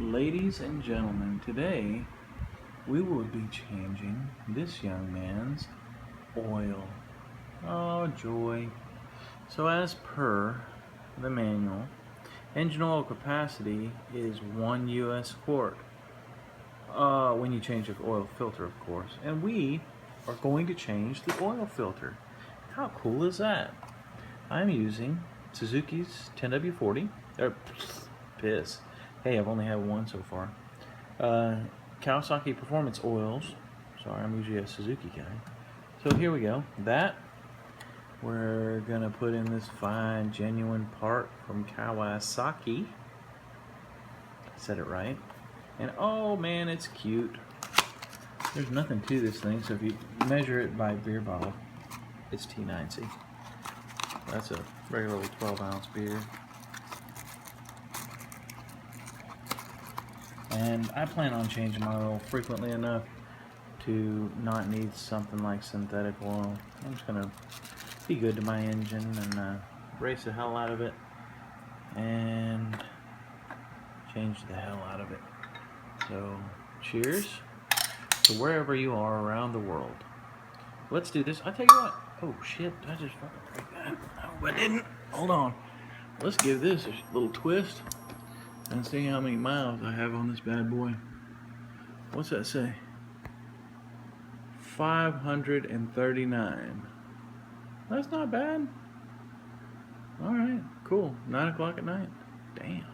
Ladies and gentlemen, today we will be changing this young man's oil. Oh, joy. So as per the manual, engine oil capacity is 1 U.S. quart. When you change the oil filter, of course. And we are going to change the oil filter. How cool is that? I'm using Suzuki's 10W40. Piss. Hey, I've only had one so far. Kawasaki Performance Oils. Sorry, I'm usually a Suzuki guy. So here we go. We're gonna put in this fine, genuine part from Kawasaki. Said it right. And oh man, it's cute. There's nothing to this thing, so if you measure it by beer bottle, it's T9C. That's a regular 12-ounce beer. And I plan on changing my oil frequently enough to not need something like synthetic oil. I'm just going to be good to my engine and race the hell out of it and change the hell out of it. So, cheers to wherever you are around the world. Let's do this. I tell you what. Oh shit, I just fucking break that. No, I didn't. Hold on. Let's give this a little twist and see how many miles I have on this bad boy. What's that say? 539. That's not bad. Alright, cool. 9 o'clock at night. Damn.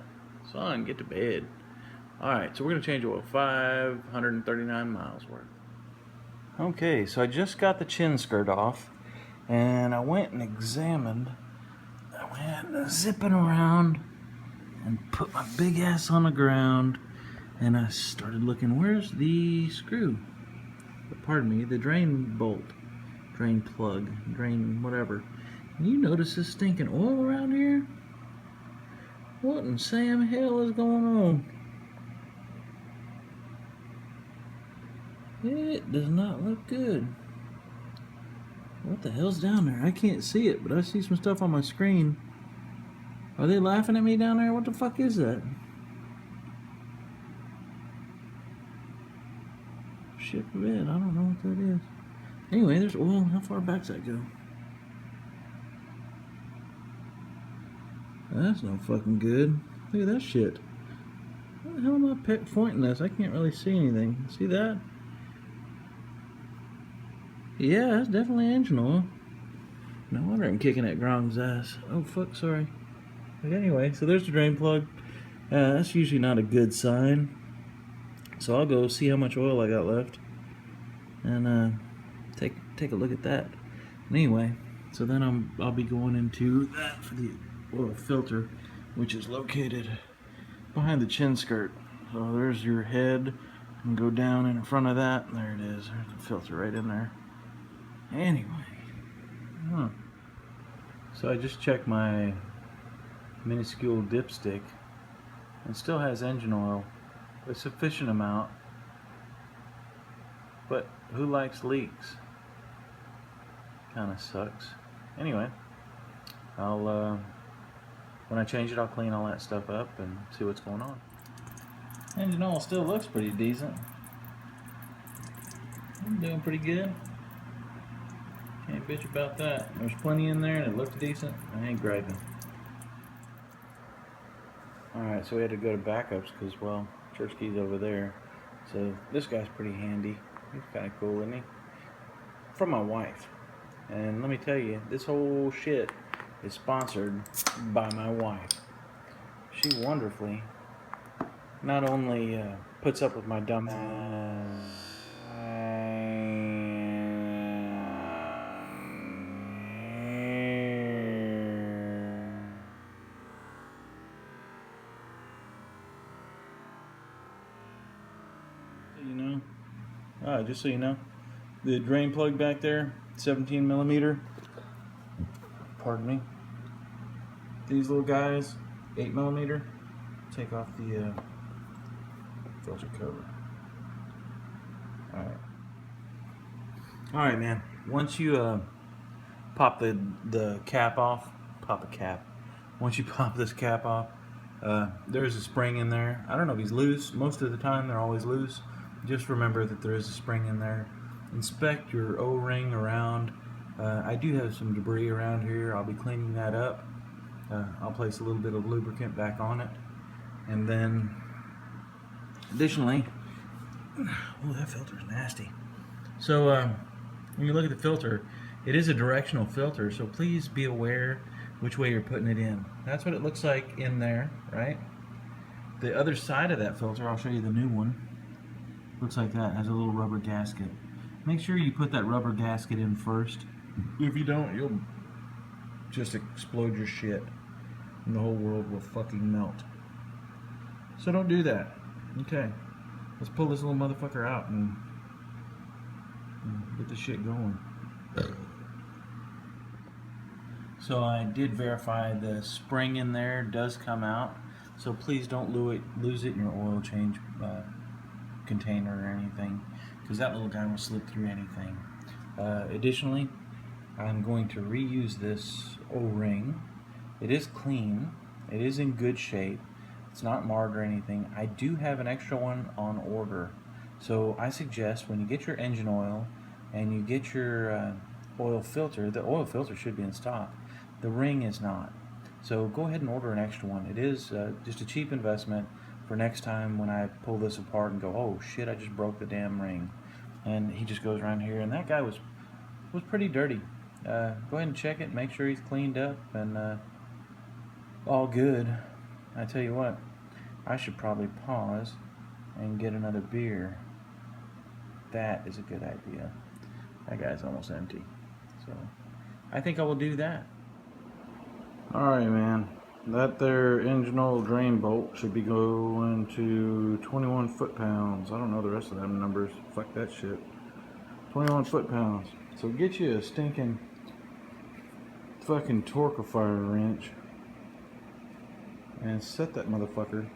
Son, get to bed. Alright, so we're going to change oil. 539 miles worth. Okay, so I just got the chin skirt off, and I went and examined. I went zipping around and put my big ass on the ground, and I started looking, where's the screw? Pardon me, the drain bolt, drain plug, drain whatever. And you notice this stinking oil around here? What in Sam hell is going on? It does not look good. What the hell's down there? I can't see it, but I see some stuff on my screen. Are they laughing at me down there? What the fuck is that? Shit red. I don't know what that is. Anyway, there's oil. How far back's that go? That's no fucking good. Look at that shit. What the hell am I pointing this? I can't really see anything. See that? Yeah, that's definitely engine oil. No wonder I'm kicking that Grom's ass. Oh fuck, sorry. But anyway, so there's the drain plug. That's usually not a good sign. So I'll go see how much oil I got left and take a look at that. Anyway, so then I'll be going into that for the oil filter, which is located behind the chin skirt. So there's your head, and go down in front of that. There it is. There's the filter right in there. Anyway, so I just checked my minuscule dipstick. It still has engine oil, a sufficient amount. But who likes leaks? Kind of sucks. Anyway, I'll when I change it, I'll clean all that stuff up and see what's going on. Engine oil still looks pretty decent. I'm doing pretty good. Can't bitch about that. There's plenty in there and it looks decent. I ain't griping. Alright, so we had to go to backups because, well, church key's over there. So this guy's pretty handy. He's kind of cool, isn't he? From my wife. And let me tell you, this whole shit is sponsored by my wife. She wonderfully not only puts up with my dumb ass, just so you know, the drain plug back there, 17 millimeter. Pardon me. These little guys, 8 millimeter. Take off the filter cover. Alright, man. Once you pop the cap off, pop a cap. Once you pop this cap off, There's a spring in there. I don't know if he's loose. Most of the time they're always loose. Just remember that there is a spring in there. Inspect your O-ring around. I do have some debris around here. I'll be cleaning that up. I'll place a little bit of lubricant back on it. And then, additionally, oh, that filter's nasty. So, when you look at the filter, it is a directional filter, so please be aware which way you're putting it in. That's what it looks like in there, right? The other side of that filter, I'll show you the new one. Looks like that, has a little rubber gasket. Make sure you put that rubber gasket in first. If you don't, you'll just explode your shit and the whole world will fucking melt. So don't do that. Okay, let's pull this little motherfucker out and get the shit going. So I did verify the spring in there does come out, so please don't lose it in your oil change container or anything, because that little guy will slip through anything. Additionally, I'm going to reuse this O-ring. It is clean, it is in good shape, it's not marred or anything. I do have an extra one on order, so I suggest when you get your engine oil and you get your oil filter, the oil filter should be in stock. The ring is not. So go ahead and order an extra one. It is just a cheap investment for next time when I pull this apart and go, oh shit, I just broke the damn ring. And he just goes around here, and that guy was pretty dirty. Go ahead and check it, make sure he's cleaned up and all good. I tell you what, I should probably pause and get another beer. That is a good idea. That guy's almost empty. So I think I will do that. Alright, man. That there engine oil drain bolt should be going to 21 foot-pounds. I don't know the rest of them numbers. Fuck that shit. 21 foot-pounds. So get you a stinking fucking torquifier wrench and set that motherfucker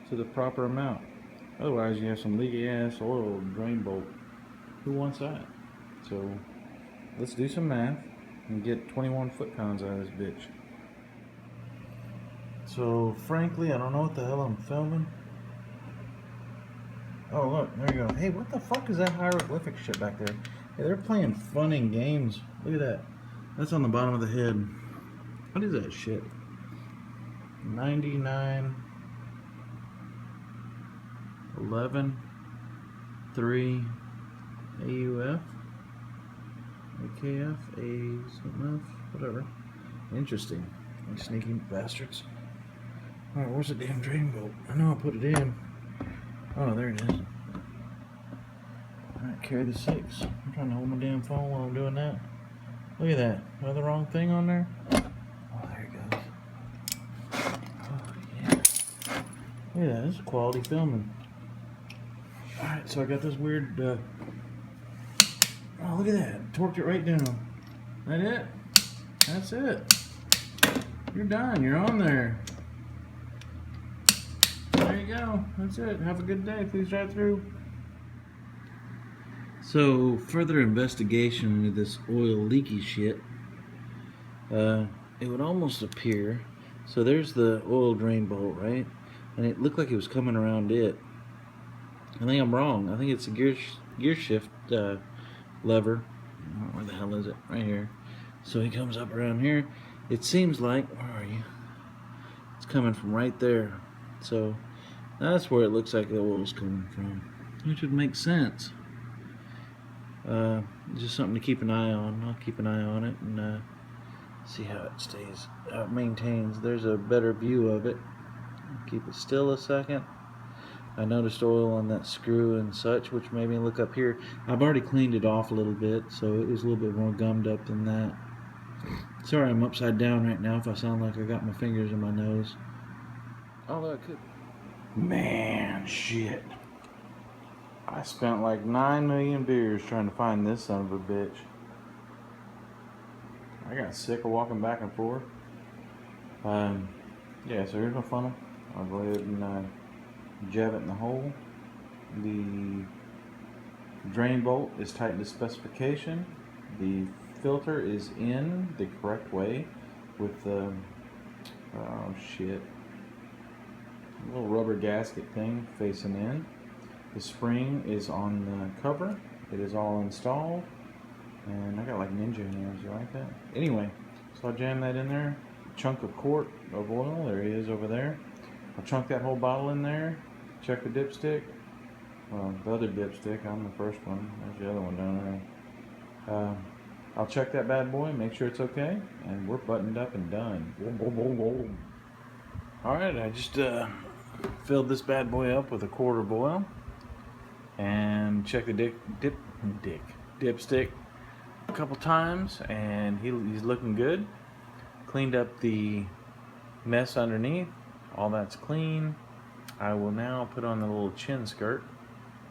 to the proper amount. Otherwise you have some leaky ass oil drain bolt. Who wants that? So let's do some math and get 21 foot-pounds out of this bitch. So frankly, I don't know what the hell I'm filming. Oh look, there you go. Hey, what the fuck is that hieroglyphic shit back there? Hey, they're playing fun and games. Look at that. That's on the bottom of the head. What is that shit? 99 11 3 AUF AKF A something else, whatever. Interesting. You sneaky bastards. Alright, where's the damn drain bolt? I know I put it in. Oh, there it is. Alright, carry the 6. I'm trying to hold my damn phone while I'm doing that. Look at that. Am I the wrong thing on there? Oh, there it goes. Oh, yeah. Look at that. This is quality filming. Alright, so I got this weird... oh, look at that. Torqued it right down. That it? That's it. You're done. You're on there. There you go. That's it. Have a good day. Please drive through. So, further investigation into this oil leaky shit, it would almost appear, so there's the oil drain bolt, right? And it looked like it was coming around it. I think I'm wrong. I think it's a gear shift lever. Where the hell is it? Right here. So he comes up around here. It seems like, where are you? It's coming from right there. So that's where it looks like the oil is coming from, which would make sense. Just something to keep an eye on. I'll keep an eye on it and see how it stays, how it maintains. There's a better view of it. Keep it still a second. I noticed oil on that screw and such, which made me look up here. I've already cleaned it off a little bit, so it was a little bit more gummed up than that. Sorry I'm upside down right now if I sound like I got my fingers in my nose. Although it could. Man, shit. I spent like 9 million beers trying to find this son of a bitch. I got sick of walking back and forth. Yeah, so here's my funnel. I'll go ahead and jab it in the hole. The drain bolt is tightened to specification. The filter is in the correct way with the, oh shit. little rubber gasket thing facing in. The spring is on the cover. It is all installed. And I got like ninja hands, you like that? Anyway, so I'll jam that in there. Chunk a quart of oil, there he is over there. I'll chunk that whole bottle in there. Check the dipstick. Well, the other dipstick, I'm the first one. There's the other one down there. I'll check that bad boy, make sure it's okay, and we're buttoned up and done. Alright, I just filled this bad boy up with a quart of oil and checked the dipstick a couple times, and he's looking good. Cleaned up the mess underneath, all that's clean. I will now put on the little chin skirt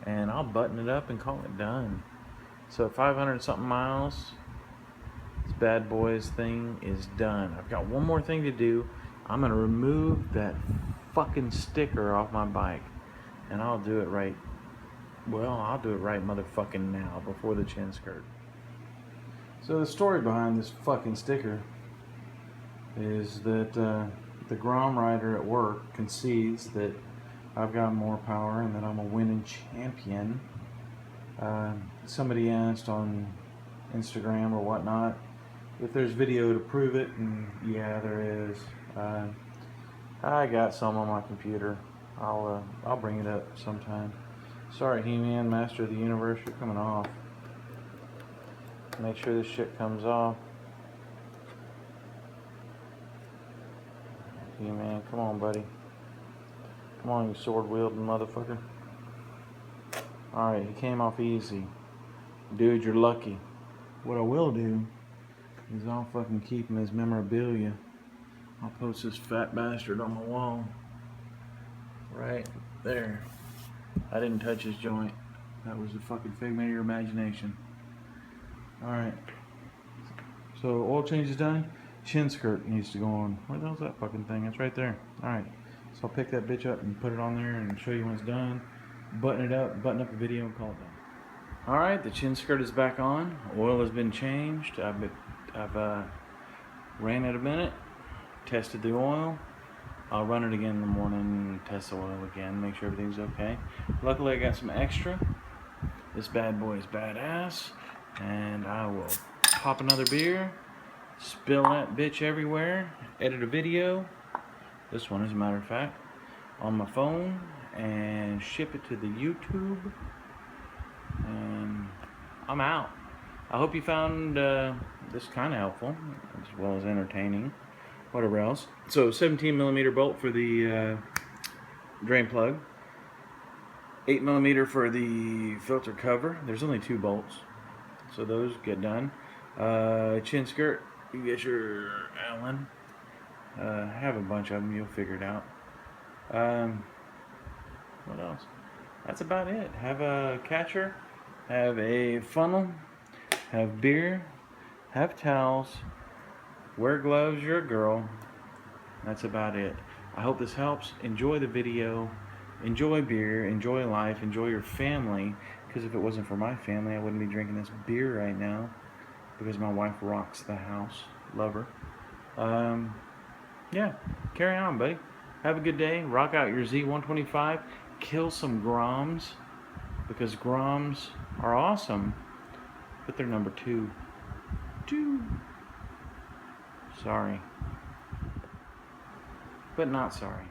and I'll button it up and call it done. So 500 something miles, this bad boy's thing is done. I've got one more thing to do. I'm gonna remove that fucking sticker off my bike, and I'll do it right. Well, I'll do it right motherfucking now before the chin skirt. So the story behind this fucking sticker is that the Grom rider at work concedes that I've got more power and that I'm a winning champion. Somebody asked on Instagram or whatnot if there's video to prove it, and yeah, there is. I got some on my computer. I'll bring it up sometime. Sorry, He-Man, Master of the Universe, you're coming off. Make sure this shit comes off. He-Man, come on, buddy. Come on, you sword-wielding motherfucker. Alright, he came off easy. Dude, you're lucky. What I will do is I'll fucking keep him as memorabilia. I'll post this fat bastard on my wall. Right there. I didn't touch his joint. That was a fucking figment of your imagination. Alright. So oil change is done. Chin skirt needs to go on. Where the hell's that fucking thing? It's right there. Alright. So I'll pick that bitch up and put it on there and show you when it's done. Button up the video and call it done. Alright, the chin skirt is back on. Oil has been changed. I've ran it a minute. Tested the oil. I'll run it again in the morning, test the oil again, make sure everything's okay. Luckily I got some extra. This bad boy is badass. And I will pop another beer, spill that bitch everywhere, edit a video, this one as a matter of fact, on my phone, and ship it to the YouTube. And I'm out. I hope you found this kind of helpful, as well as entertaining. Whatever else. So 17mm bolt for the drain plug, 8mm for the filter cover. There's only 2 bolts, so those get done. Chin skirt, you get your Allen. Have a bunch of them, you'll figure it out. What else? That's about it. Have a catcher, have a funnel, have beer, have towels. Wear gloves, you're a girl. That's about it. I hope this helps. Enjoy the video. Enjoy beer. Enjoy life. Enjoy your family. Because if it wasn't for my family, I wouldn't be drinking this beer right now. Because my wife rocks the house. Love her. Yeah. Carry on, buddy. Have a good day. Rock out your Z125. Kill some Groms. Because Groms are awesome. But they're number 2. Sorry. But not sorry.